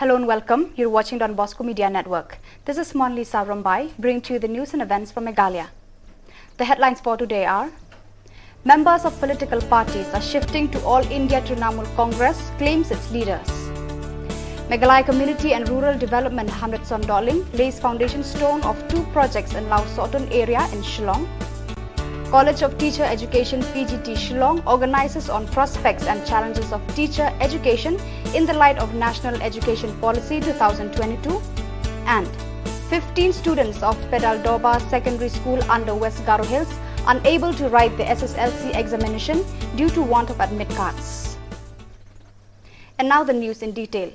Hello and welcome. You're watching Don Bosco Media Network. This is Monli Savrambai, bringing to you the news and events from Meghalaya. The headlines for today are: members of political parties are shifting to All India Trinamool Congress, claims its leaders. Meghalaya Community and Rural Development 100 Sondoling lays foundation stone of 2 projects in Lao Soton area in Shillong. College of Teacher Education PGT Shillong organizes on prospects and challenges of teacher education in the light of National Education Policy 2022. And 15 students of Pedaldoba Secondary School under West Garo Hills unable to write the SSLC examination due to want of admit cards. And now the news in detail.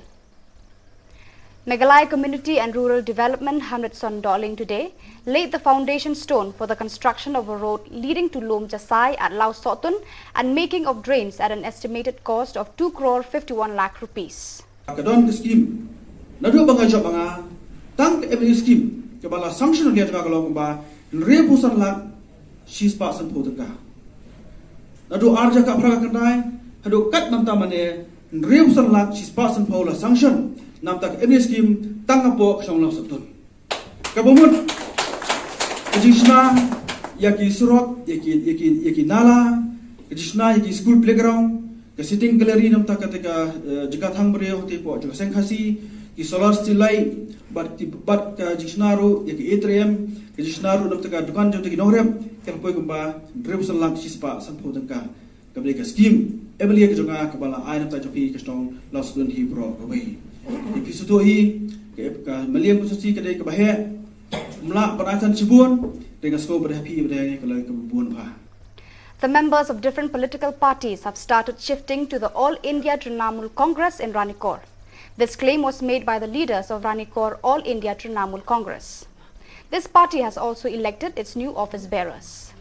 Meghalaya Community and Rural Development 100 Sondoling today laid the foundation stone for the construction of a road leading to Lom Jasai at Lao Sotun and making of drains at an estimated cost of 2 crore 51 lakh rupees. Kadon scheme nadu banga job banga tang every scheme ke bala sanction dia jaga kalau ba repusan lak she's person potka nadu arja ka praga kanai hadu kat namta mane repusan lak she's person pola sanction nam tak every scheme tang apo song Lao Sotun kabumut kejisna yaki surok yaki nala kejisna yaki school playground ke sitting gallery nam tak ketika jika thang beri hoti po juga sengkhasi ki solar still light but ka jisnaru yaki atrium ke jisnaru nam tak dukan jom taki nohrem ke poi gumba rebusan lang sispa sampo tangka kabli ka scheme ebli ke jonga kabala ai nam tak jopi ke stong Lao Sotun hi bro kabai ipi suto hi ke ka maliam kusasi ke dai ke bahe mla panatan sibun dengan sko berhapi berdaya kalau ke bun pha. The members of different political parties have started shifting to the All India Trinamool Congress in Ranikor. This claim was made by the leaders of Ranikor All India Trinamool Congress. This party has also elected its new office bearers.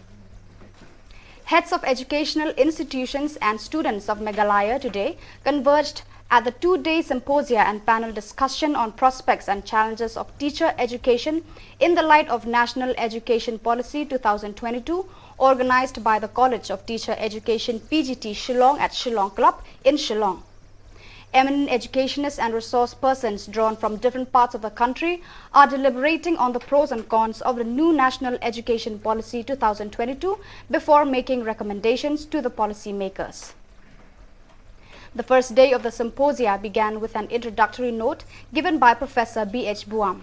Heads of educational institutions and students of Meghalaya today converged at the 2-day symposia and panel discussion on prospects and challenges of teacher education in the light of National Education Policy 2022, organized by the College of Teacher Education PGT Shillong at Shillong Club in Shillong. Eminent educationists and resource persons drawn from different parts of the country are deliberating on the pros and cons of the new National Education Policy 2022 before making recommendations to the policy makers. The first day of the symposia began with an introductory note given by Professor B.H. Buam.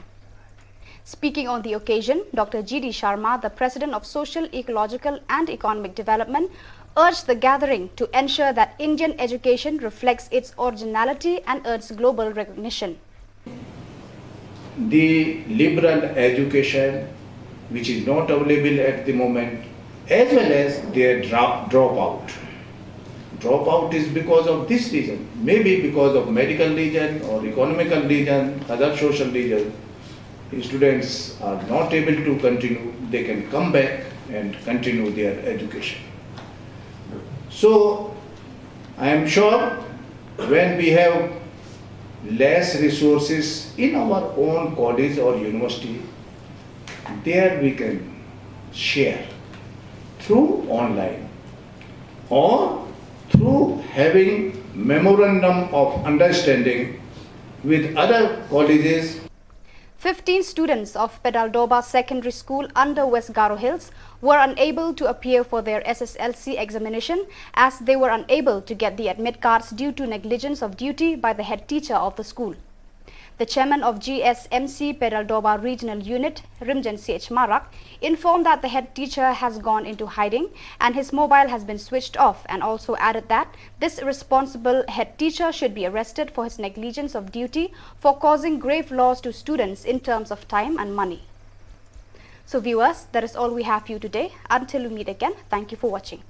Speaking on the occasion, Dr. G.D. Sharma, the President of Social, Ecological and Economic Development, urged the gathering to ensure that Indian education reflects its originality and earns global recognition. The liberal education, which is not available at the moment, as well as their dropout. Dropout is because of this reason, maybe because of medical reason or economical reason, other social reason. Students are not able to continue, they can come back and continue their education. So, I am sure when we have less resources in our own college or university, there we can share through online or through having memorandum of understanding with other colleges. 15 students of Pedaldoba Secondary School under West Garo Hills were unable to appear for their SSLC examination as they were unable to get the admit cards due to negligence of duty by the head teacher of the school. The chairman of GSMC Pedaldoba Regional Unit, Rimjan C.H. Marak, informed that the head teacher has gone into hiding and his mobile has been switched off, and also added that this irresponsible head teacher should be arrested for his negligence of duty for causing grave loss to students in terms of time and money. So viewers, that is all we have for you today. Until we meet again, thank you for watching.